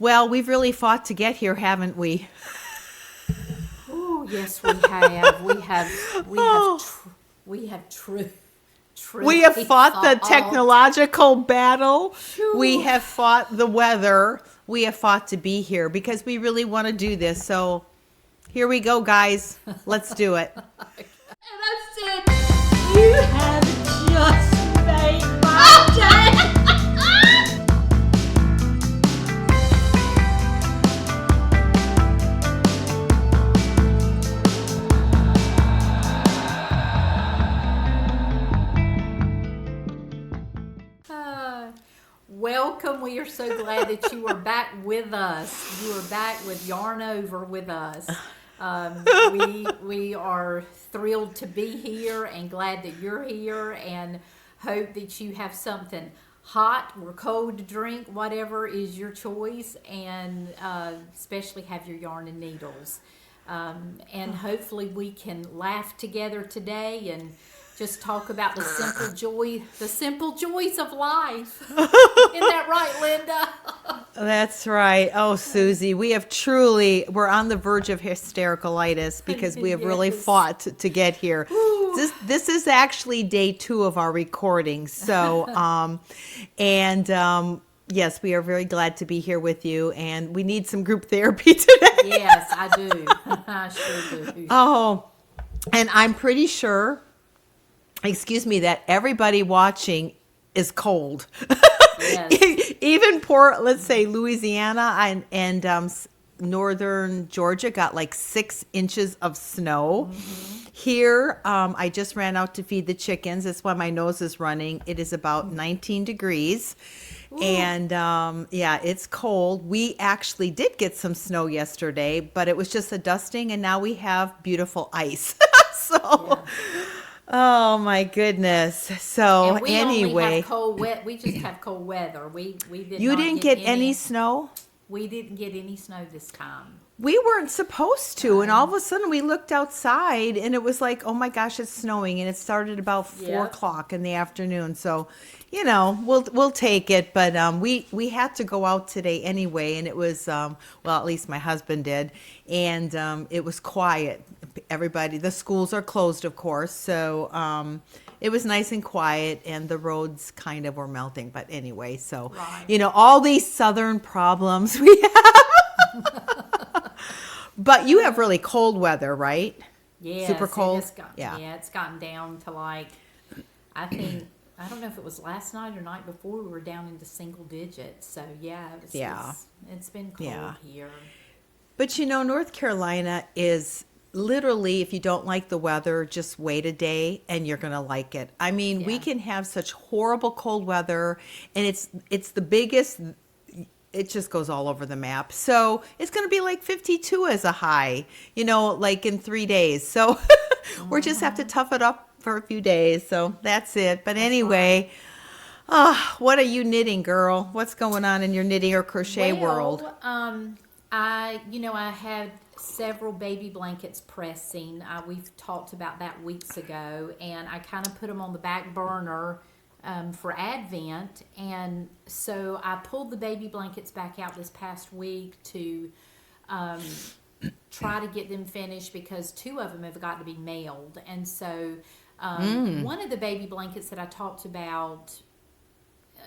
Well, we've really fought to get here, haven't we? Oh, yes, we have. Oh, We have we have truly fought the fought. technological battle. We Phew. have fought the weather. We have fought to be here because we really want to do this. So here we go, guys. Let's do it. And I said, you have just made my day. Welcome. We are so glad that you are back with us. You are back with Yarn Over with us. We are thrilled to be here and glad that you're here and hope that you have something hot or cold to drink, whatever is your choice, and especially have your yarn and needles. And hopefully we can laugh together today and just talk about the simple joys of life. Isn't that right, Linda? That's right. Oh, Susie, we're on the verge of hystericalitis because we have really Yes. fought to get here. Ooh. This is actually day 2 of our recording. So, yes, we are very glad to be here with you, and we need some group therapy today. Yes, I do. I sure do. Oh, and I'm pretty sure, excuse me, that everybody watching is cold. Yes. Even poor, let's say Louisiana and northern Georgia got like 6 inches of snow. Here, I just ran out to feed the chickens. That's why my nose is running. It is about 19 degrees. And yeah, it's cold. We actually did get some snow yesterday, but it was just a dusting, and now we have beautiful ice. So, Yeah. oh my goodness. So And we only anyway, have cold wet. We just have cold weather. We did you not didn't get any snow? We didn't get any snow this time. We weren't supposed to, and all of a sudden we looked outside and it was like, oh my gosh, it's snowing, and it started about 4 Yep. o'clock in the afternoon. So, we'll take it, but we had to go out today anyway, and it was well, at least my husband did, and it was quiet. Everybody, the schools are closed, of course, so it was nice and quiet, and the roads kind of were melting. But anyway, so Right. all these southern problems we have. But you have really cold weather, right? Yes, Super cold? Yeah, Yeah. it's gotten down to like, I think, I don't know if it was last night or night before, we were down into single digits. So yeah, Yeah. it's been cold Yeah. here. But North Carolina is literally, if you don't like the weather, just wait a day and you're going to like it. I mean, we Yeah. can have such horrible cold weather, and it's the biggest, it just goes all over the map. So it's going to be like 52 as a high, like in 3 days. So we'll just have to tough it up for a few days. So that's it. But anyway, what are you knitting, girl? What's going on in your knitting or crochet world? I had several baby blankets pressing. We've talked about that weeks ago, and I kind of put them on the back burner for Advent. And so I pulled the baby blankets back out this past week to try to get them finished because 2 of them have got to be mailed. And so one of the baby blankets that I talked about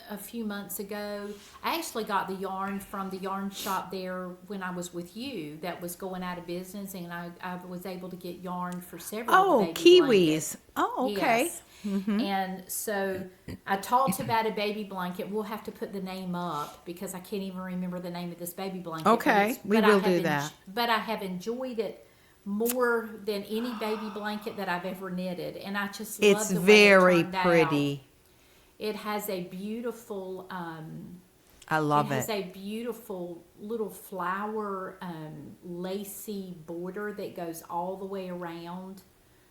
a few months ago, I actually got the yarn from the yarn shop there when I was with you that was going out of business, and I was able to get yarn for several Oh, of the baby kiwis. blankets. Oh, okay. Yes. And so I talked about a baby blanket. We'll have to put the name up because I can't even remember the name of this baby blanket. Okay, we will do that. But I have enjoyed it more than any baby blanket that I've ever knitted, and I just love It's the way very it turned pretty. out. It has a beautiful I love it has it. a beautiful little flower lacy border that goes all the way around.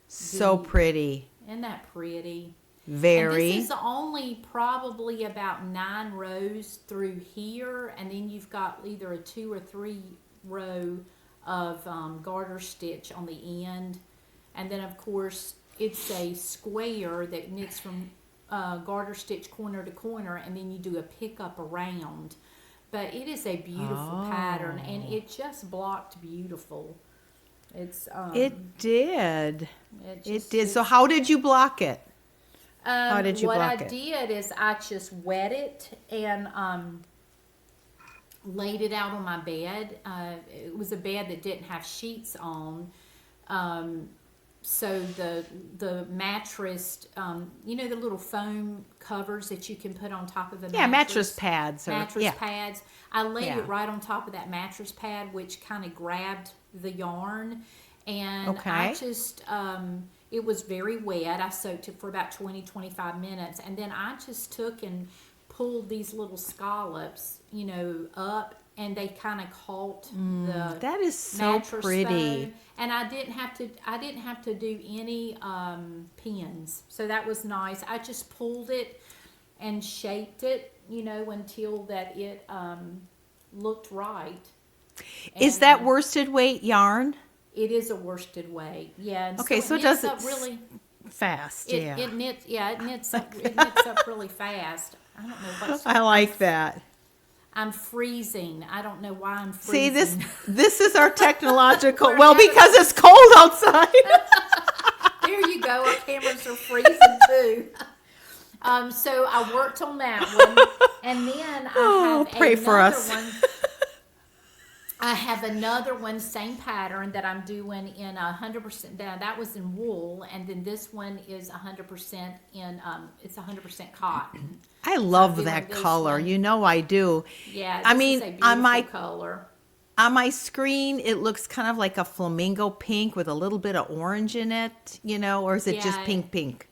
So the- pretty. Isn't that pretty? And Very. this is only probably about 9 rows through here, and then you've got either a 2 or 3 row of garter stitch on the end, and then of course it's a square that knits from garter stitch corner to corner, and then you do a pickup around. but it is a beautiful pattern, and it just blocked beautiful. It's It did. it, It just, did. So it's- how did you block it? How did you what block I it? did is I just wet it and laid it out on my bed. It was a bed that didn't have sheets on. So the mattress, you know, the little foam covers that you can put on top of a Yeah, mattress pads. mattress Yeah. pads. I laid Yeah. it right on top of that mattress pad, which kind of grabbed the yarn. And Okay. I just, it was very wet. I soaked it for about 20-25 minutes. And then I just took and pulled these little scallops, you know, up, and they kind of caught the That is so mattress pretty. foam. And I didn't have to do any pins. So that was nice. I just pulled it and shaped it, you know, until that it looked right. Is And, that worsted weight yarn? It is a worsted weight, yeah. And Okay, so it does knits up it really? Fast, It, yeah. it knits, yeah, it knits up. It knits up really fast. I don't know what's. I like that. I'm freezing. I don't know why I'm See, freezing. this is our technological. We're Well, having- because it's cold outside. There you go. Our cameras are freezing too. So I worked on that one, and then I have pray for another us. one. I have another one, same pattern that I'm doing in 100%. That was in wool, and then this one is 100% in. It's 100% cotton. I love doing that this color. one. You know I do. Yeah, I this mean, is a beautiful on my color. screen, it looks kind of like a flamingo pink with a little bit of orange in it, you know, or is it just Yeah. pink?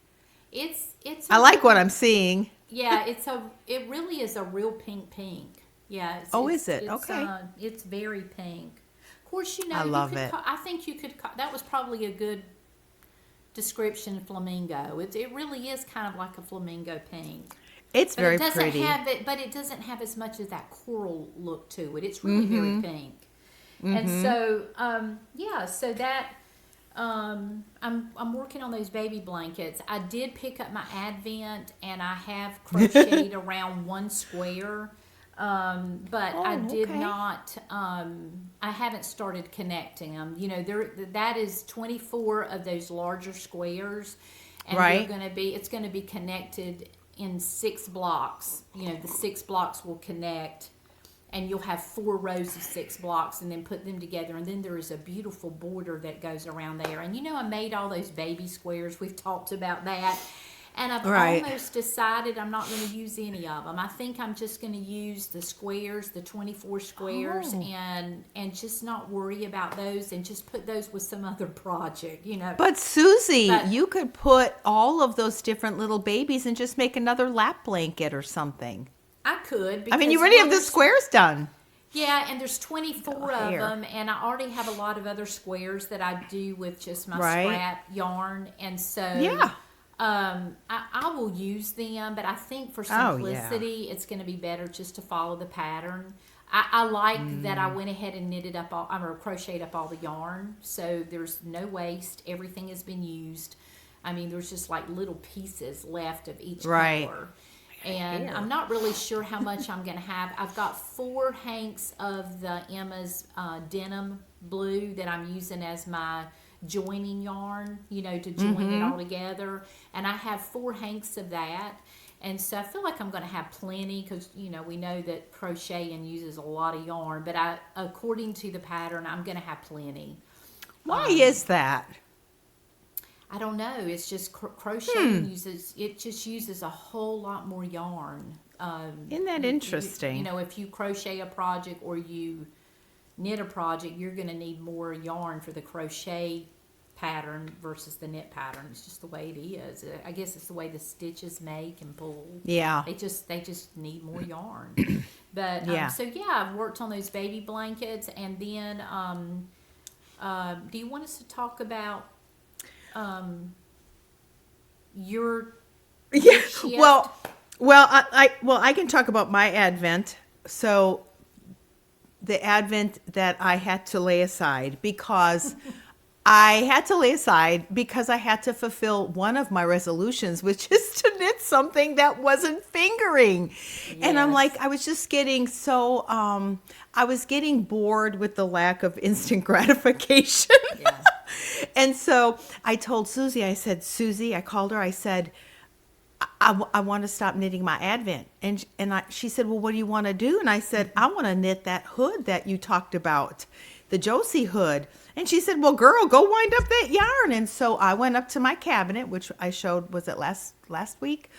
It's. I like what I'm seeing. Yeah, it really is a real pink. Yeah. Oh, is it? It's, Okay. It's very pink. Of course, you know. I love it. I think you could. That was probably a good description. Flamingo. It really is kind of like a flamingo pink. It's But very it doesn't pretty. have it. But it doesn't have as much of that coral look to it. It's really Mm-hmm. very pink. And so, yeah. So that. I'm working on those baby blankets. I did pick up my Advent, and I have crocheted around one square, but I did okay. not. I haven't started connecting them. You know, that is 24 of those larger squares, and Right. it's going to be connected in 6 blocks. You know, the 6 blocks will connect. And you'll have 4 rows of 6 blocks, and then put them together. And then there is a beautiful border that goes around there. And you know, I made all those baby squares. We've talked about that. And I've Right. almost decided I'm not going to use any of them. I think I'm just going to use the squares, the 24 squares, Oh. and just not worry about those, and just put those with some other project, you know. But Susie, But- you could put all of those different little babies and just make another lap blanket or something. I could. I mean, you because, already well, have the there's- squares done. Yeah, and there's 24 of here. them, and I already have a lot of other squares that I do with just my Right. scrap yarn, and so Yeah. I will use them, but I think for Oh, yeah. simplicity, it's going to be better just to follow the pattern. I like that I went ahead and knitted up or crocheted up all the yarn, so there's no waste. Everything has been used. I mean, there's just like little pieces left of each Right. color. And Here. I'm not really sure how much I'm going to have. I've got 4 hanks of the Emma's denim blue that I'm using as my joining yarn, you know, to join it all together. And I have 4 hanks of that. And so I feel like I'm going to have plenty because, you know, we know that crocheting uses a lot of yarn. But according to the pattern, I'm going to have plenty. Why is that? I don't know. It's just crocheting uses a whole lot more yarn. Isn't that interesting? You know, if you crochet a project or you knit a project, you're going to need more yarn for the crochet pattern versus the knit pattern. It's just the way it is. I guess it's the way the stitches make and pull. Yeah. They just need more yarn. But Yeah. so yeah, I've worked on those baby blankets, and then do you want us to talk about your Yeah. shift? Well, I can talk about my Advent. So, the Advent that I had to lay aside because I had to lay aside because I had to fulfill one of my resolutions, which is to knit something that wasn't fingering. And I'm like, Yes. I was just getting so, I was getting bored with the lack of instant gratification. Yeah. And so I told Susie, I said, Susie, I called her, I said, I want to stop knitting my Advent. She said, well, what do you want to do? And I said, I want to knit that hood that you talked about, the Josie hood. And she said, well, girl, go wind up that yarn. And so I went up to my cabinet, which I showed, was it last week?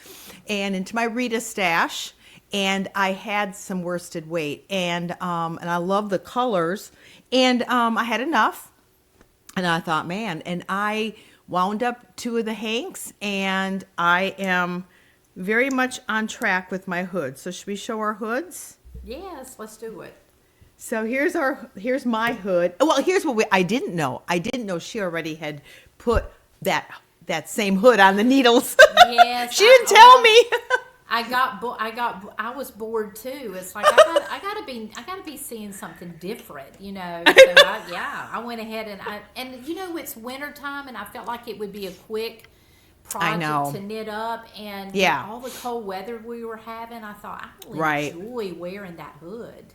And into my Rita stash. And I had some worsted weight. And I love the colors. And I had enough. And I thought, man, and I wound up 2 of the hanks, and I am very much on track with my hood. So should we show our hoods? Yes, let's do it. So here's my hood. Well, here's what I didn't know. I didn't know she already had put that same hood on the needles. Yes. She didn't tell me. I was bored too. It's like I gotta be seeing something different, you know. So I went ahead and you know, it's wintertime and I felt like it would be a quick project to knit up, and with all the cold weather we were having, I thought I really enjoy wearing that hood.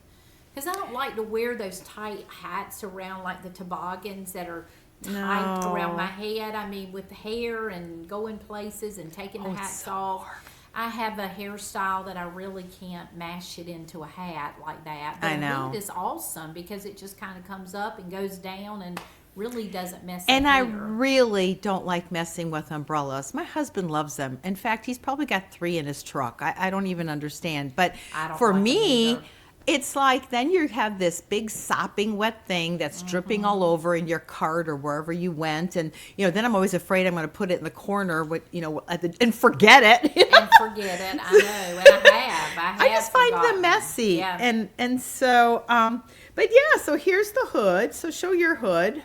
Because I don't like to wear those tight hats around, like the toboggans that are tight around my head. I mean, with the hair and going places and taking the hats off. I have a hairstyle that I really can't mash it into a hat like that. But I know. The hood is awesome because it just kind of comes up and goes down and really doesn't mess up. And I hair. really don't like messing with umbrellas. My husband loves them. In fact, he's probably got 3 in his truck. I don't even understand. But I don't for like them me, either. it's like then you have this big sopping wet thing that's dripping all over in your cart or wherever you went. And, you know, then I'm always afraid I'm going to put it in the corner with, you know, and forget it. And forget it. I know. And I have I just find them forgotten. messy. Yeah. And so, but yeah, so here's the hood. So show your hood.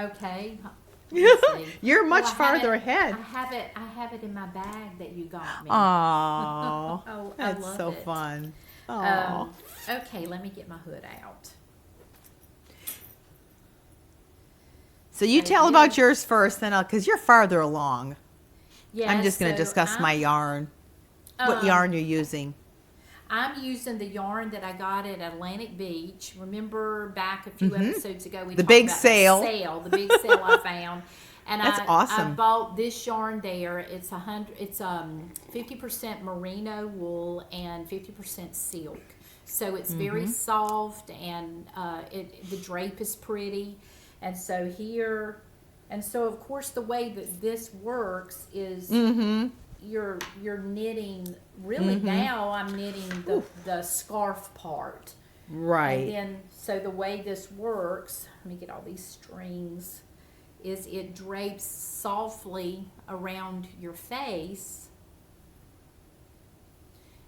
Okay. Let's see. You're much Well, I have farther it- ahead. I have it in my bag that you got me. Oh, Oh, I that's love so it. fun. Oh, Okay, let me get my hood out. so you so tell here- about yours first, then because you're farther along. Yeah, I'm just going to so discuss my yarn. What um, yarn you're using? I'm using the yarn that I got at Atlantic Beach. Remember back a few episodes ago we The talked big about sale. The big sale I found. And That's I awesome. bought this yarn there. It's 50% merino wool and 50% silk. So it's very soft, and the drape is pretty. And so of course the way that this works is you're knitting. Really now I'm knitting the scarf part. Right. And then so the way this works, let me get all these strings, is it drapes softly around your face.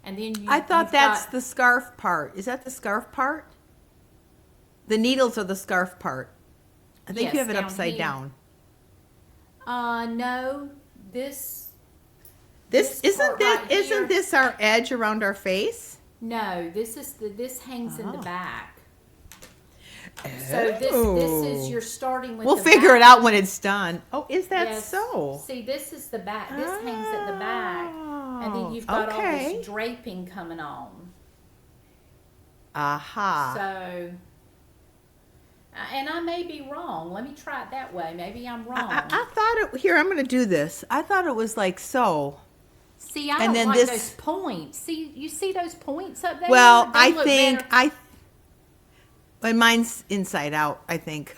And then I thought that's the scarf part. Is that the scarf part? The needles are the scarf part. I think Yes, you have it down upside here. down. No, this This This part right here- isn't this our edge around our face? no, this hangs in the Oh. back. So this is you're starting with. We'll the figure it back. out when it's done. Oh, is that Yes. so? See, this is the back. This hangs at the back, and then you've got all okay. this draping coming on. Aha. So, and I may be wrong. Let me try it that way. Maybe I'm wrong. I thought it. Here, I'm going to do this. I thought it was like so. See, I and don't then like this- those points. See, you see those points up there? Well, They I look think better. and mine's inside out. I think,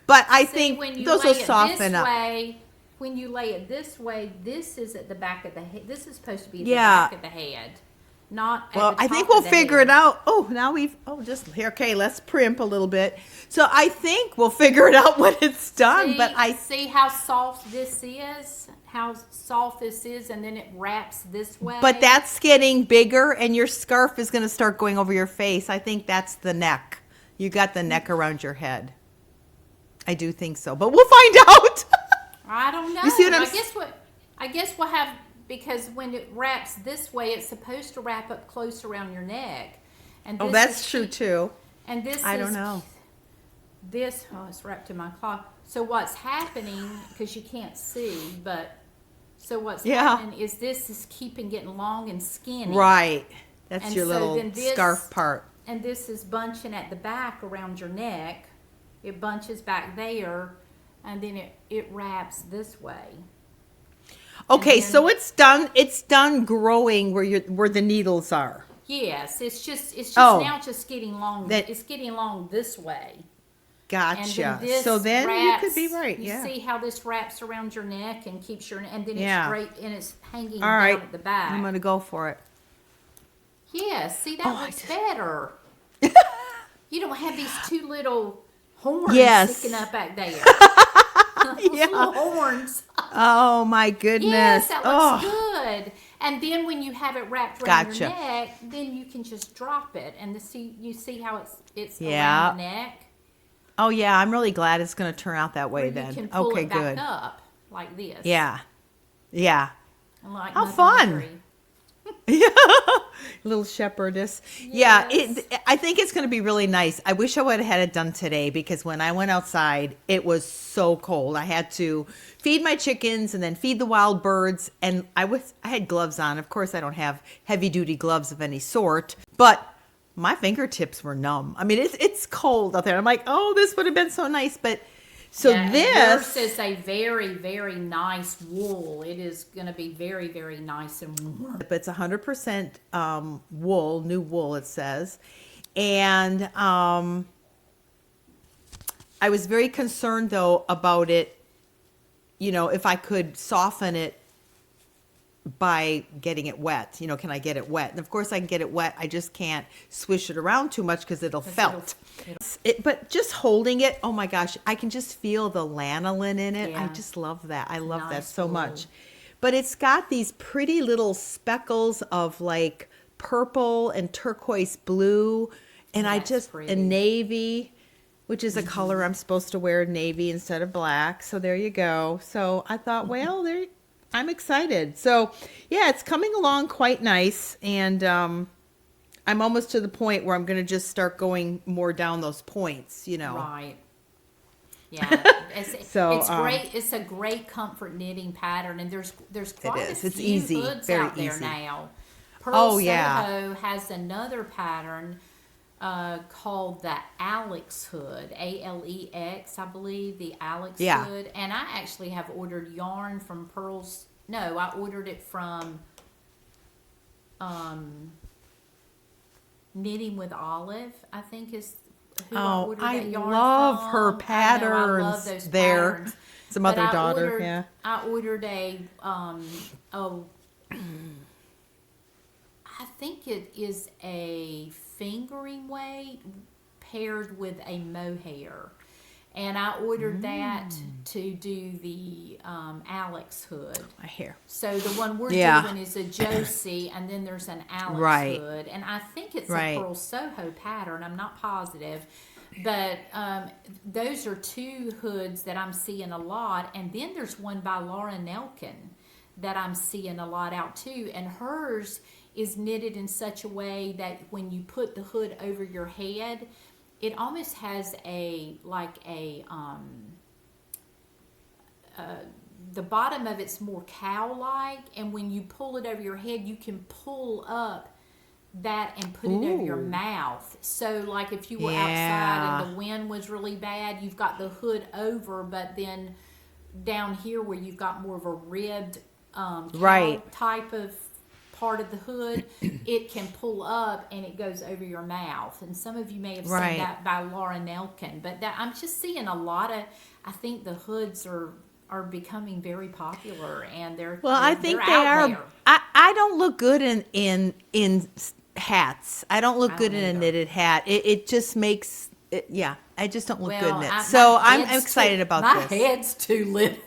but I See, think when you those lay will it soften this up. way, when you lay it this way, this is at the back of the head. This is supposed to be at Yeah. the back of the head, not. Well, at the I top think we'll of the figure head. it out. Oh, now just here. Okay, let's primp a little bit. So I think we'll figure it out when it's done. See, But I see how soft this is. How soft this is, and then it wraps this way. But that's getting bigger, and your scarf is going to start going over your face. I think that's the neck. You got the neck around your head. I do think so, but we'll find out. I don't know. You see what I'm I guess we'll have, because when it wraps this way, it's supposed to wrap up close around your neck. And Oh, this that's is true too. And this I is, don't know. this, oh, it's wrapped in my cloth. So what's happening, because you can't see, but so what's happening is this is keeping getting long and skinny. Right. That's And your so little then this- scarf part. And this is bunching at the back around your neck. It bunches back there, and then it wraps this way. Okay, then- so it's done growing where the needles are. Yes, it's just Oh. now just getting long. It's getting long this way. Gotcha. And then this So then wraps, you could be right. You Yeah. see how this wraps around your neck and keeps your, and then it's Yeah. straight and it's hanging All down right. at the back. I'm gonna go for it. Yeah, see that Oh, I looks just- better. You don't have these two little horns Yes. sticking up back there. Yeah. Little horns. Oh my goodness. Yes, that looks Oh. good. And then when you have it wrapped around Gotcha. your neck, then you can just drop it, and you see how it's Yeah. around the neck. Oh yeah, I'm really glad it's gonna turn out that way Where then. you can pull Okay, it back good. up like this. Yeah. Yeah. And like How Mother fun. Mary. Yeah, little shepherdess. Yeah, Yes. I think it's going to be really nice. I wish I would have had it done today because when I went outside, it was so cold. I had to feed my chickens and then feed the wild birds, and I had gloves on. Of course, I don't have heavy duty gloves of any sort, but my fingertips were numb. I mean, it's cold out there. I'm like, oh, this would have been so nice, but. So Yeah, and this yours is a very, very nice wool. It is going to be very, very nice and warm. but it's 100% wool, new wool it says. And I was very concerned though about it, if I could soften it by getting it wet. Can I get it wet? And of course I can get it wet. I just can't swish it around too much because it'll felt. But just holding it, oh my gosh, I can just feel the lanolin in it. I Yeah. just love that. I love that Nice so wool. much. But it's got these pretty little speckles of like purple and turquoise blue, and That's pretty. and navy, which is a color I'm supposed to wear, navy instead of black. So there you go. So I thought, well, I'm excited. So yeah, it's coming along quite nice, and I'm almost to the point where I'm going to just start going more down those points, Right. Yeah, So, it's great. It's a great comfort knitting pattern, and there's quite is. a It's few easy, hoods very out there easy. now. Pearl Oh, yeah. Soho has another pattern called the Alex hood, Alex, I believe, the Alex Yeah. hood. And I actually have ordered yarn from Pearl's. No, I ordered it from Knitting with Olive, I think is who I Oh, ordered I that yarn love from. her I know, I patterns love those there. patterns. It's a But I mother-daughter, ordered- yeah. I ordered I think it is a fingering weight paired with a mohair. And I ordered that to do the Alex hood. My hair. So the one we're Yeah. doing is a Josie, and then there's an Alex Right. hood. And I think it's Right. a Pearl Soho pattern. I'm not positive. But those are two hoods that I'm seeing a lot. And then there's one by Laura Nelkin that I'm seeing a lot out too. And hers is knitted in such a way that when you put the hood over your head, it almost has the bottom of it's more cow-like, and when you pull it over your head, you can pull up that and put it over your Ooh. mouth. So like if you were Yeah. outside and the wind was really bad, you've got the hood over, but then down here where you've got more of a ribbed cow Right. type of part of the hood, it can pull up and it goes over your mouth. And some of you may have Right. seen that by Laura Nelkin, but that I'm just seeing a lot of. I think the hoods are becoming very popular, and they're I think they're they out are. there. I don't look good in hats. I don't look I good don't in a either. knitted hat. It just makes it. Yeah, I just don't look good in it. My So I'm head's excited too, about my this. head's too little.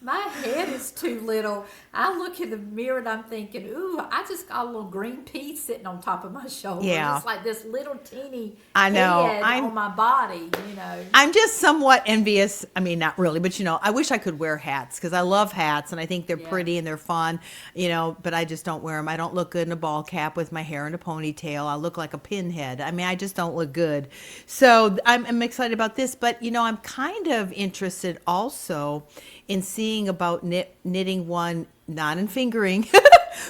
My head is too little. I look in the mirror and I'm thinking, ooh, I just got a little green pea sitting on top of my shoulder. Yeah. It's like this little teeny I know. head on my body, you know. I'm just somewhat envious. I mean, not really, but I wish I could wear hats because I love hats and I think they're Yeah. pretty and they're fun, but I just don't wear them. I don't look good in a ball cap with my hair in a ponytail. I look like a pinhead. I mean, I just don't look good. So I'm excited about this, but I'm kind of interested also in seeing about knitting one, not in fingering,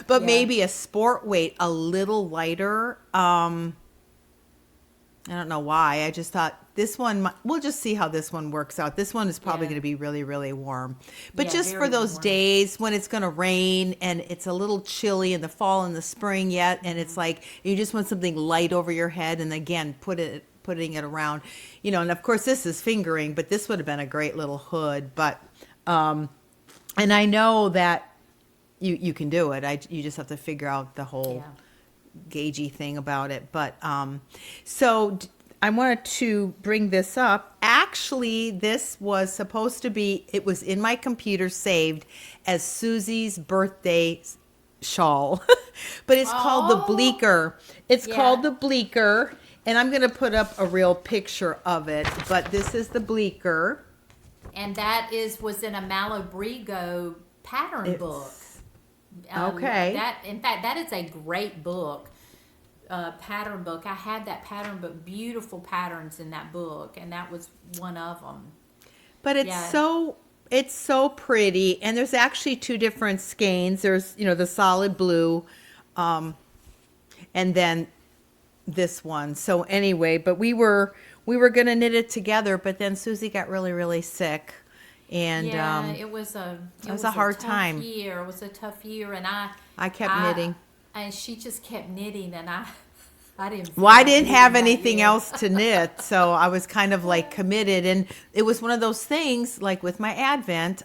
but Yeah. maybe a sport weight, a little lighter. I don't know why. I just thought this one, we'll just see how this one works out. This one is probably Yeah. going to be really, really warm. But Yeah, just for very those warm. days when it's going to rain and it's a little chilly in the fall and the spring yet, and it's like you just want something light over your head, and again, putting it around, and of course this is fingering, but this would have been a great little hood. But, and I know that you can do it. You just have to figure out the whole Yeah. gaugy thing about it. But I wanted to bring this up. Actually, this was supposed to be, it was in my computer saved as Susie's birthday shawl, but it's called the Oh. Bleecker. It's Yeah. called the Bleecker, and I'm going to put up a real picture of it, but this is the Bleecker. And that was in a Malabrigo pattern book. Okay. In fact, that is a great book, pattern book. I had that pattern book, beautiful patterns in that book, and that was one of them. But it's so pretty, and there's actually two different skeins. There's the solid blue, and then this one. So anyway, but we were gonna knit it together, but then Susie got really, really sick, and Yeah, it was a hard tough time. year. It was a tough year, and I kept knitting. and she just kept knitting, and I didn't. Well, I didn't knitting have that anything year. else to knit, so I was kind of like committed, and it was one of those things like with my Advent.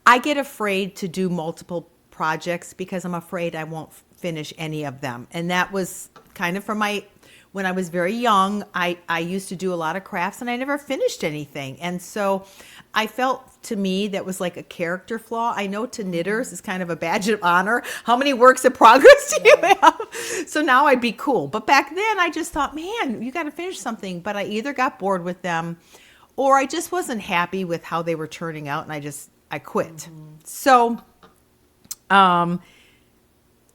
I get afraid to do multiple projects because I'm afraid I won't finish any of them, and that was kind of from when I was very young. I used to do a lot of crafts and I never finished anything, and so I felt, to me, that was like a character flaw. I know to knitters it's kind of a badge of honor. How many works in progress do you have? So now I'd be cool. But back then I just thought, man, you got to finish something. But I either got bored with them or I just wasn't happy with how they were turning out, and I quit. So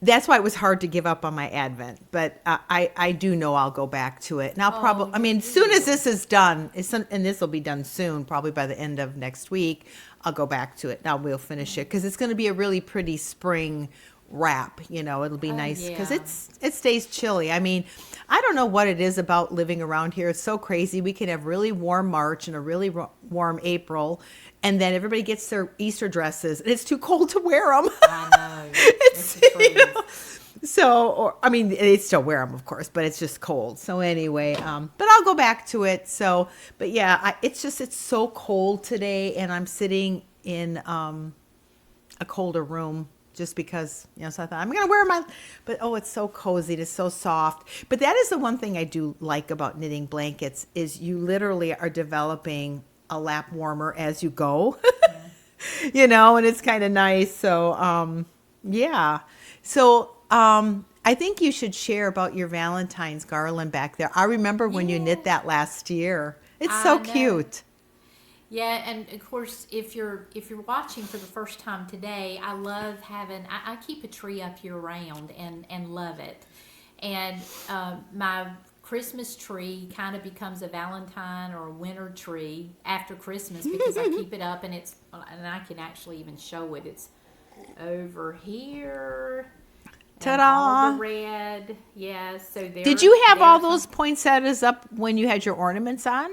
that's why it was hard to give up on my Advent. But I do know I'll go back to it. And I'll probably, I mean, as soon as this is done, and this will be done soon, probably by the end of next week, I'll go back to it. Now we'll finish it because it's going to be a really pretty spring wrap. It'll be nice because yeah. it stays chilly. I mean, I don't know what it is about living around here. It's so crazy. We can have really warm March and a really warm April, and then everybody gets their Easter dresses, and it's too cold to wear them. I know. It's the truth. So, I mean, they still wear them, of course, but it's just cold. So anyway, but I'll go back to it. So, but yeah, it's so cold today, and I'm sitting in a colder room just because, so I thought I'm going to wear but it's so cozy. It's so soft. But that is the one thing I do like about knitting blankets is you literally are developing a lap warmer as you go, and it's kind of nice. So, yeah. So, I think you should share about your Valentine's garland back there. I remember when you knit that last year. It's so I know. cute. Yeah, and of course, if you're watching for the first time today, I love having. I keep a tree up year round and love it, and my Christmas tree kind of becomes a Valentine or a winter tree after Christmas because I keep it up, and I can actually even show it. It's over here. Ta-da! All the red, yeah. So there. Did you have all there's those poinsettias up when you had your ornaments on?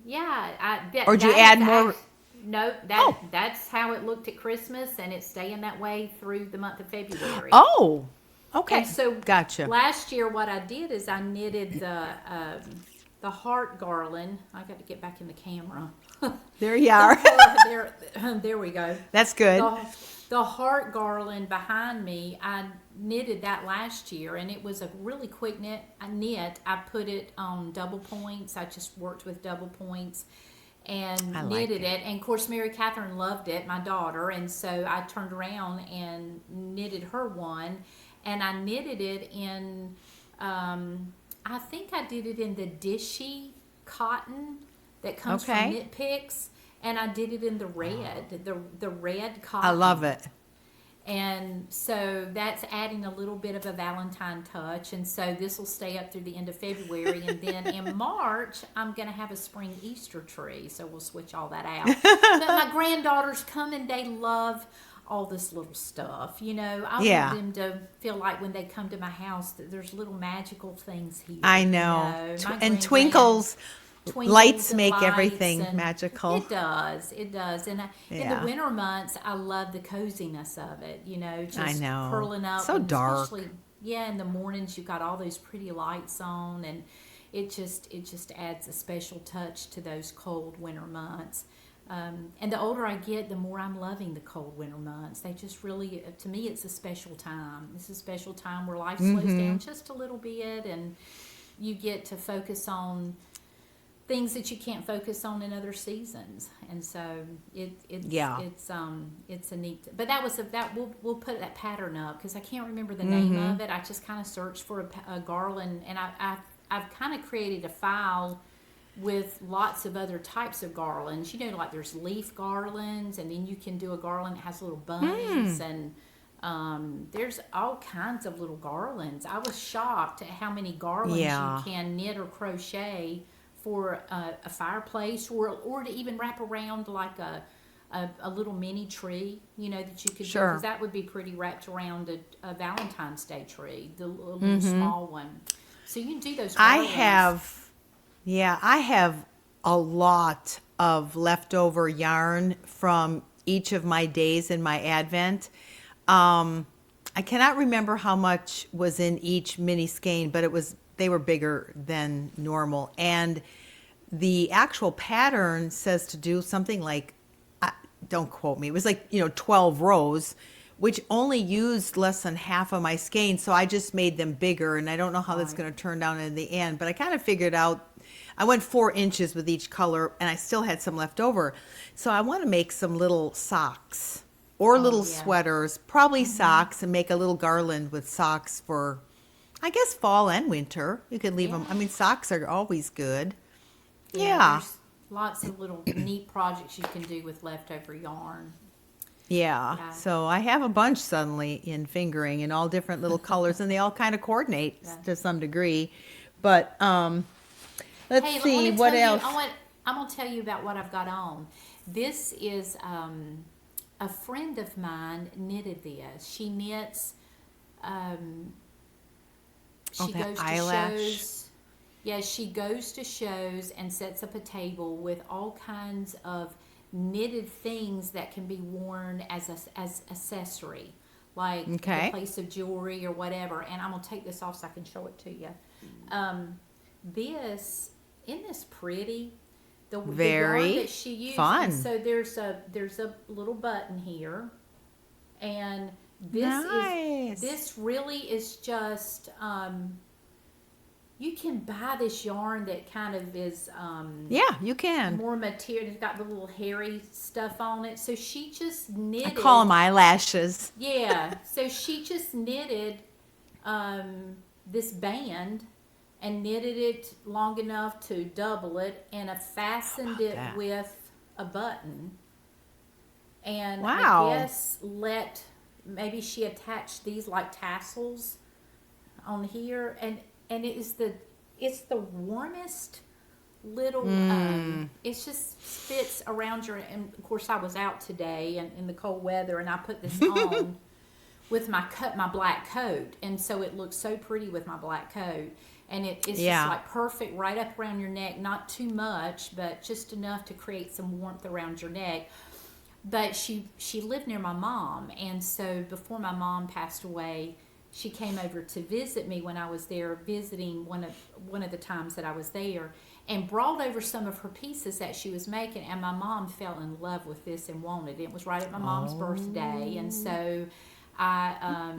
Yeah, Or did you add more? No, Oh. that's how it looked at Christmas, and it's staying that way through the month of February. Oh, okay. And so Gotcha. last year, what I did is I knitted the heart garland. I got to get back in the camera. There you are. there we go. That's good. The heart garland behind me, I knitted that last year, and it was a really quick knit. I put it on double points. I just worked with double points, and I like knitted it. it. And of course, Mary Catherine loved it, my daughter, and so I turned around and knitted her one, and I knitted it in. I think I did it in the dishy cotton that comes from Okay. Knit Picks, and I did it in the red, the red I cotton. love it. And so that's adding a little bit of a Valentine touch. And so this will stay up through the end of February. And then in March, I'm going to have a spring Easter tree. So we'll switch all that out. But my granddaughters come and they love all this little stuff. You know, I Yeah. want them to feel like when they come to my house that there's little magical things here. I you know. My And grand- twinkles, twinkles lights and make lights everything and magical. it does and in the Yeah. winter months I love the coziness of it, you know, just I know. curling up So and dark. especially in the mornings you've got all those pretty lights on, and it just adds a special touch to those cold winter months. And the older I get, the more I'm loving the cold winter months. They just really, to me, it's a special time. It's a special time where life slows down just a little bit, and you get to focus on things that you can't focus on in other seasons. And so it's a neat. But we'll put that pattern up because I can't remember the name of it. I just kind of searched for a garland, and I've kind of created a file with lots of other types of garlands. You know, like there's leaf garlands, and then you can do a garland that has little bunnies, and there's all kinds of little garlands. I was shocked at how many garlands Yeah. you can knit or crochet for a fireplace, or to even wrap around like a little mini tree, you know, that you could do, Sure. because that would be pretty wrapped around a Valentine's Day tree, the little small one. So you can do those garlands. I have a lot of leftover yarn from each of my days in my Advent. I cannot remember how much was in each mini skein, but they were bigger than normal. And the actual pattern says to do something like, don't quote me, it was like, 12 rows, which only used less than half of my skein. So I just made them bigger, and I don't know how that's going to turn out in the end, but I kind of figured out, I went 4 inches with each color, and I still had some left over. So I want to make some little socks or little sweaters, probably socks, and make a little garland with socks for, I guess, fall and winter. You could leave them. I mean, socks are always good. Yeah. There's lots of little neat projects you can do with leftover yarn. Yeah. So I have a bunch suddenly in fingering in all different little colors, and they all kind of coordinate to some degree. But let's see what else. I'm gonna tell you about what I've got on. This is a friend of mine knitted this. She knits. She that goes eyelash. to shows. Yeah, she goes to shows and sets up a table with all kinds of knitted things that can be worn as accessory, like the place of jewelry or whatever. And I'm gonna take this off so I can show it to you. Isn't this pretty? The Very yarn that she used. fun. And so there's a little button here, and Nice. this really is just. You can buy this yarn that kind of is Yeah, you can. more material. It's got the little hairy stuff on it. So she just knitted. I call them eyelashes. Yeah. So she just knitted this band and knitted it long enough to double it, and I fastened it with a button. And Wow. I guess maybe she attached these like tassels on here, and it's the warmest little it just fits around your, and of course I was out today and in the cold weather, and I put this on with my black coat, and so it looks so pretty with my black coat, and it's just like perfect right up around your neck, not too much but just enough to create some warmth around your neck. But she lived near my mom, and so before my mom passed away, she came over to visit me when I was there visiting one of the times that I was there, and brought over some of her pieces that she was making, and my mom fell in love with this and wanted it. It was right at my mom's birthday, and so I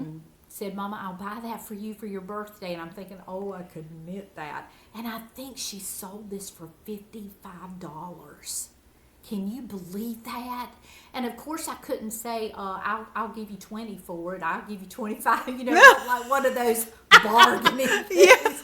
said, Mama, I'll buy that for you for your birthday. And I'm thinking, oh, I could knit that. And I think she sold this for $55. Can you believe that? And of course, I couldn't say, I'll give you 20 for it. I'll give you 25. Like one of those bargaining things.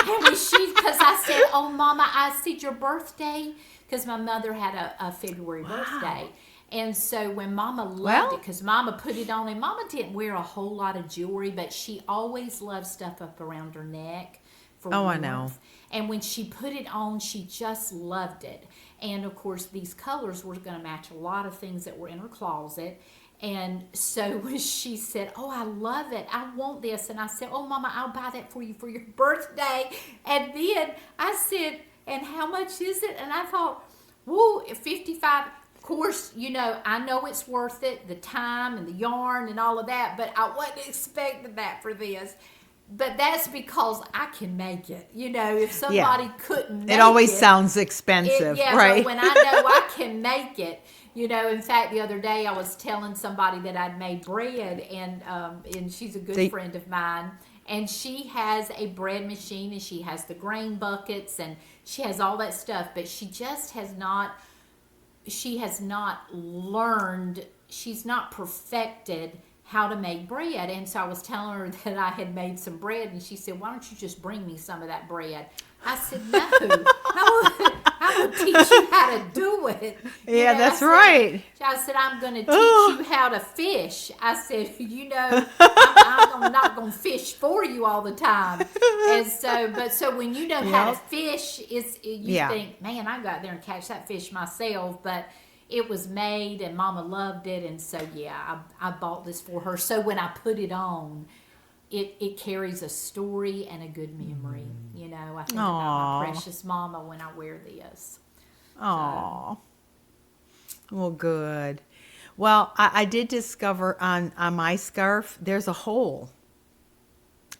And because I said, oh, Mama, I said your birthday, because my mother had a February birthday. And so when Mama loved it, because Mama put it on, and Mama didn't wear a whole lot of jewelry, but she always loved stuff up around her neck for warmth. I know. And when she put it on, she just loved it. And of course, these colors were going to match a lot of things that were in her closet. And so when she said, oh, I love it, I want this. And I said, oh, Mama, I'll buy that for you for your birthday. And then I said, and how much is it? And I thought, whoa, 55. Of course, I know it's worth it, the time and the yarn and all of that, but I wasn't expecting that for this. But that's because I can make it. If somebody couldn't make it. It always sounds expensive, right? But when I know I can make it, in fact, the other day I was telling somebody that I'd made bread, and she's a good friend of mine, and she has a bread machine, and she has the grain buckets, and she has all that stuff, but she just has not learned, she's not perfected how to make bread. And so I was telling her that I had made some bread, and she said, why don't you just bring me some of that bread? I said, no, I will teach you how to do it. That's right. I said, I'm going to teach you how to fish. I said, I'm not going to fish for you all the time. And so when you know how to fish, you think, man, I got there and catch that fish myself. But it was made, and Mama loved it, and so I bought this for her. So when I put it on, it carries a story and a good memory. I think about my precious Mama when I wear this. Oh, well, good. Well, I did discover on my scarf there's a hole,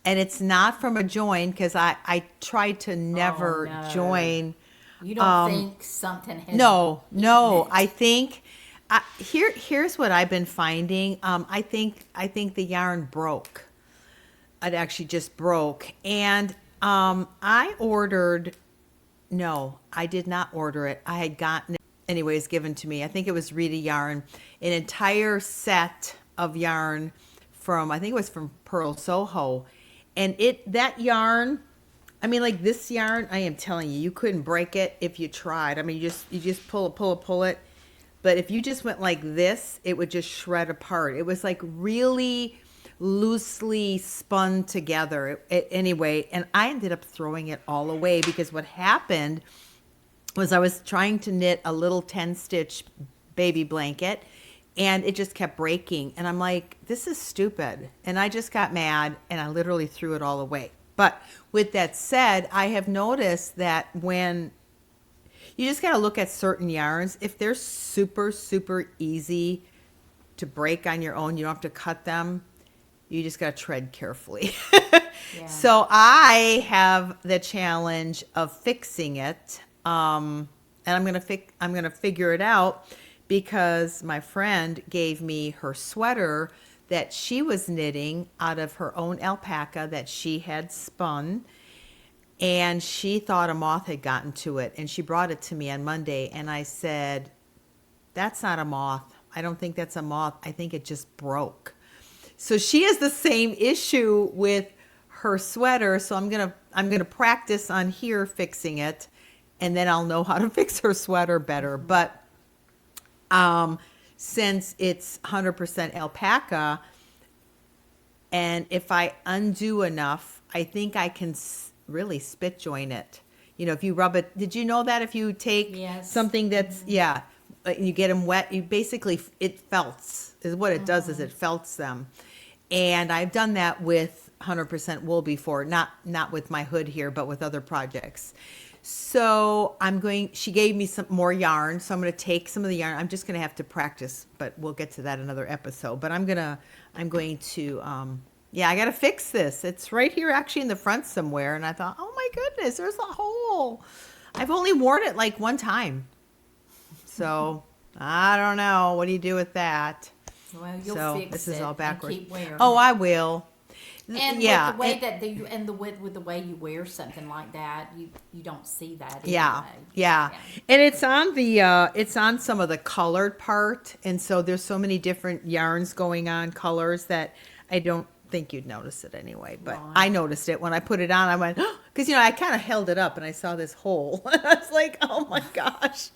and it's not from a join, because I tried to never join. You don't think something has... No. I think here's what I've been finding. I think the yarn broke. It actually just broke, and I ordered. No, I did not order it. I had gotten it anyways given to me. I think it was Rita Yarn, an entire set of yarn from, I think it was from Pearl Soho, and that yarn. I mean, like this yarn, I am telling you, you couldn't break it if you tried. I mean, you just pull it. But if you just went like this, it would just shred apart. It was like really loosely spun together. Anyway, and I ended up throwing it all away, because what happened was I was trying to knit a little 10-stitch baby blanket, and it just kept breaking. And I'm like, this is stupid. And I just got mad, and I literally threw it all away. But with that said, I have noticed that when you just got to look at certain yarns, if they're super, super easy to break on your own, you don't have to cut them. You just got to tread carefully. So I have the challenge of fixing it. And I'm going to figure it out, because my friend gave me her sweater that she was knitting out of her own alpaca that she had spun, and she thought a moth had gotten to it, and she brought it to me on Monday, and I said, that's not a moth. I don't think that's a moth. I think it just broke. So she has the same issue with her sweater, so I'm gonna practice on here fixing it, and then I'll know how to fix her sweater better. But since it's 100% alpaca, and if I undo enough, I think I can really spit join it. If you rub it, did you know that if you take something that's, you get them wet, you basically, it felts, is what it does, is it felts them. And I've done that with 100% wool before, not with my hood here, but with other projects. So she gave me some more yarn. So I'm going to take some of the yarn. I'm just going to have to practice, but we'll get to that another episode. But I'm going to, I got to fix this. It's right here actually in the front somewhere. And I thought, oh my goodness, there's a hole. I've only worn it like one time. So I don't know. What do you do with that? Well, you'll fix this is it all backwards. and keep wearing Oh, it. I will. And Yeah, with the way that with the way you wear something like that, you don't see that. yeah, Anyway. yeah, and it's on the it's on some of the colored part, and so there's so many different yarns going on, colors, that I don't think you'd notice it anyway. But Right. I noticed it when I put it on. I went, because I kind of held it up and I saw this hole. I was like, oh my gosh,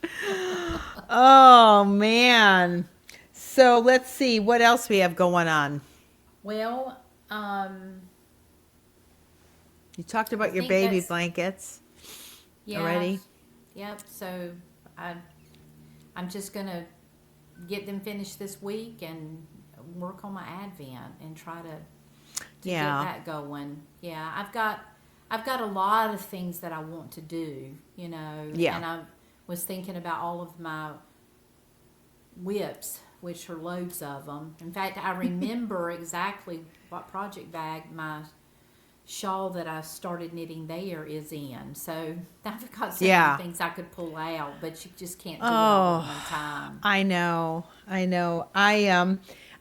oh man. So let's see what else we have going on. Well, You talked about your think baby that's- blankets yeah, already. Yep. So I'm just gonna get them finished this week and work on my Advent and try to Yeah. get that going. Yeah, I've got a lot of things that I want to do, Yeah. and I was thinking about all of my whips, which are loads of them. In fact, I remember exactly what project bag my shawl that I started knitting there is in. So I've got so Yeah. many things I could pull out, but you just can't do it all at one time. I know.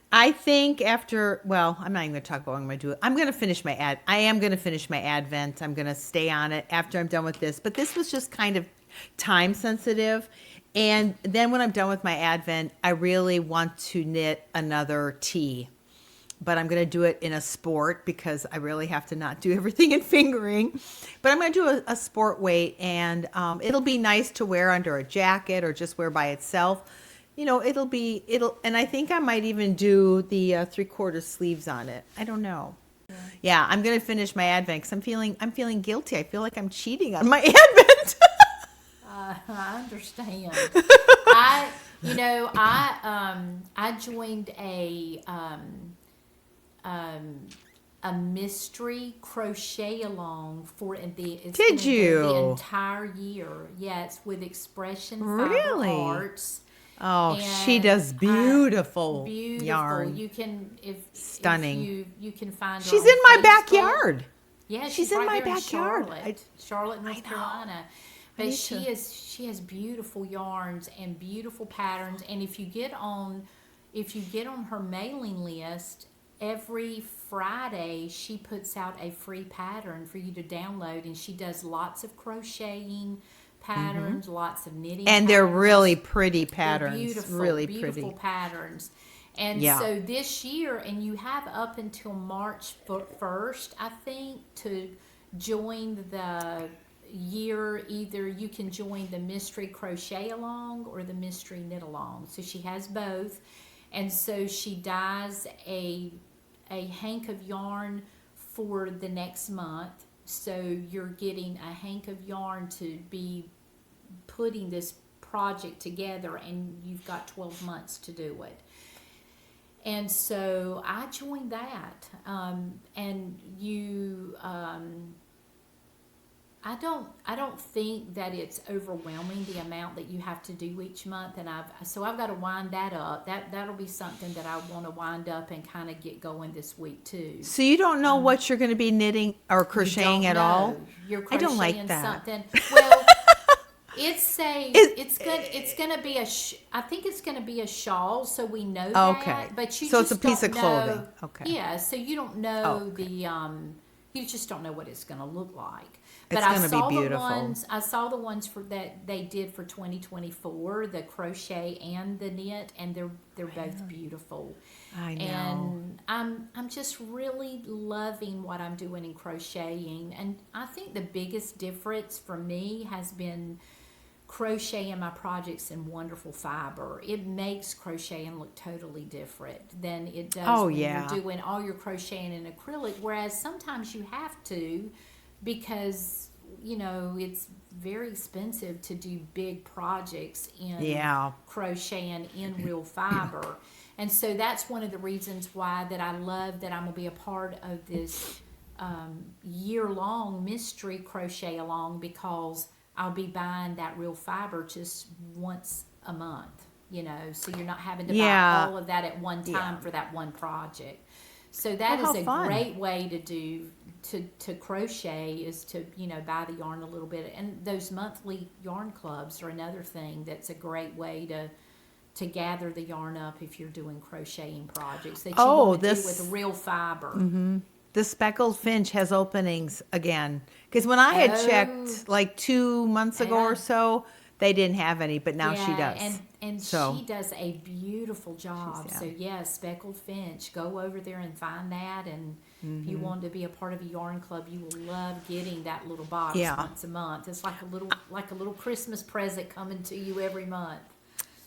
I think after, well, I'm not even going to talk about what I'm going to do. I'm going to finish I am going to finish my Advent. I'm going to stay on it after I'm done with this. But this was just kind of time sensitive. And then when I'm done with my Advent, I really want to knit another tee. But I'm going to do it in a sport because I really have to not do everything in fingering. But I'm going to do a sport weight, and it'll be nice to wear under a jacket or just wear by itself. And I think I might even do the 3/4 sleeves on it. I don't know. Yeah, I'm going to finish my Advent because I'm feeling guilty. I feel like I'm cheating on my Advent. I understand. I joined a mystery crochet along for it's Did gonna go you? the entire year. Yeah, it's with Expression Fiber Really? Arts. Oh, she And does beautiful beautiful. yarn. You can Stunning. If you can find her She's on in my Facebook. backyard. Yeah, She's in right my here backyard. Charlotte, North know. Carolina. I But need she to- has beautiful yarns and beautiful patterns. And if you get on her mailing list, every Friday she puts out a free pattern for you to download, and she does lots of crocheting patterns, lots of knitting, And they're patterns. really pretty They're patterns. beautiful, Really beautiful pretty. patterns. And Yeah. so this year, and you have up until March 1st, I think, to join the year. Either you can join the Mystery Crochet Along or the Mystery Knit Along. So she has both. And so she dyes a hank of yarn for the next month. So you're getting a hank of yarn to be putting this project together, and you've got 12 months to do it. And so I joined that, and I don't think that it's overwhelming, the amount that you have to do each month, and I've got to wind that up. That'll be something that I want to wind up and kind of get going this week too. So you don't know what you're going to be knitting or crocheting You at don't all? know. You're I don't like crocheting that. something. Well, it's gonna be I think it's gonna be a shawl, so we know that. Okay. But you So it's just a piece don't of clothing. know- Okay. Yeah, so you don't know Oh, okay. you just don't know what it's gonna look like. It's But I gonna be saw beautiful. I saw the ones that they did for 2024, the crochet and the knit, and they're both beautiful. I know. And I'm just really loving what I'm doing in crocheting. And I think the biggest difference for me has been crocheting my projects in wonderful fiber. It makes crocheting look totally different than it does when yeah. you're doing all your crocheting in acrylic, whereas sometimes you have to, because it's very expensive to do big projects in Yeah. crocheting in real fiber. And so that's one of the reasons why that I love that I'm going to be a part of this year-long mystery crochet along, because I'll be buying that real fiber just once a month, so you're not having to Yeah. buy all of that at one time Yeah. for that one project. So that Oh, is how a fun. great way to do to crochet, is to buy the yarn a little bit. And those monthly yarn clubs are another thing that's a great way to gather the yarn up if you're doing crocheting projects that you want to do with real fiber. the speckled finch has openings again. Because when I had Oh. checked like 2 months ago or Yeah. so, they didn't have any, but now she Yeah, does. and So- she does a beautiful job. yeah. So yeah, speckled finch. Go over there and find that, and if you want to be a part of a yarn club, you will love getting that little box Yeah. once a month. It's like a little Christmas present coming to you every month.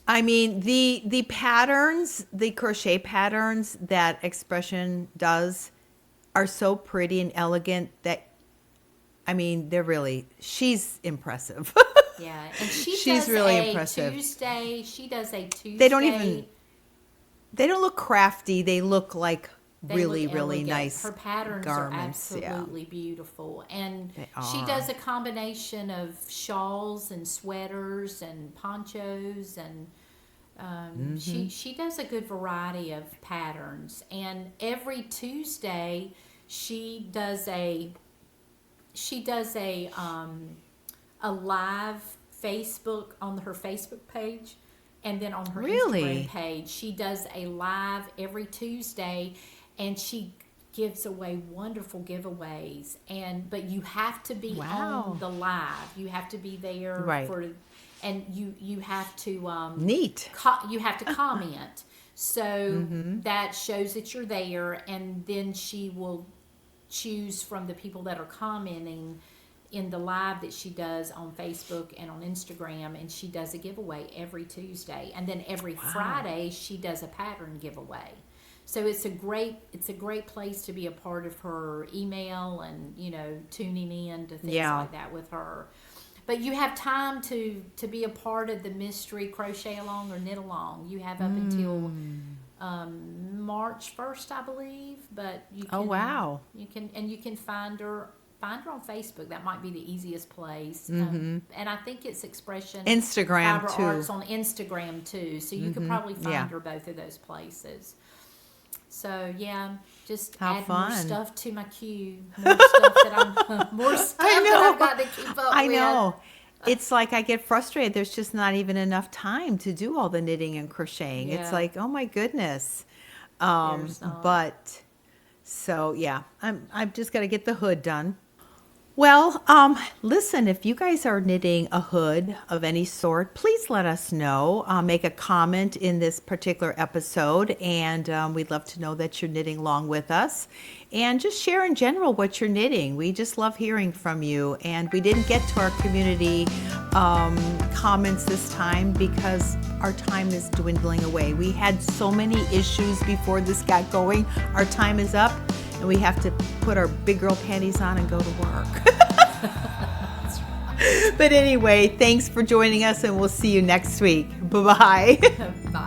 I mean, the patterns, the crochet patterns that Expression does are so pretty and elegant that, I mean, she's impressive. Yeah, and she She's does really a impressive. Tuesday. She does a Tuesday. They don't look crafty. They look like They really, look really elegant. nice Her patterns garments. are absolutely beautiful, and They she are. does a combination of shawls and sweaters and ponchos, and she does a good variety of patterns. And every Tuesday, she does a live Facebook on her Facebook page, and then on her Really? Instagram page. She does a live every Tuesday, and she gives away wonderful giveaways. But you have to be Wow. on the live. You have to be there Right. and you have to Neat. you have to comment. So that shows that you're there, and then she will choose from the people that are commenting in the live that she does on Facebook and on Instagram, and she does a giveaway every Tuesday, and then every Friday she does a pattern giveaway. So it's a great place to be a part of her email, and tuning in to things Yeah. like that with her. But you have time to be a part of the mystery crochet along or knit along. You have up until March 1st, I believe. But you can, Oh, wow. you can find her on Facebook. That might be the easiest place. And I think it's Expression Instagram, Fiber too. Arts on Instagram too. So you could probably find Yeah. her both of those places. So yeah, just How add fun. more stuff to my queue. More stuff that I've got to keep up I with. know. It's like I get frustrated. There's just not even enough time to do all the knitting and crocheting. It's Yeah. like, oh my goodness. There's not. But so yeah, I've just got to get the hood done. Well, listen, if you guys are knitting a hood of any sort, please let us know. Make a comment in this particular episode, and we'd love to know that you're knitting along with us. And just share in general what you're knitting. We just love hearing from you. And we didn't get to our community comments this time because our time is dwindling away. We had so many issues before this got going. Our time is up. And we have to put our big girl panties on and go to work. But anyway, thanks for joining us, and we'll see you next week. Bye-bye. Bye.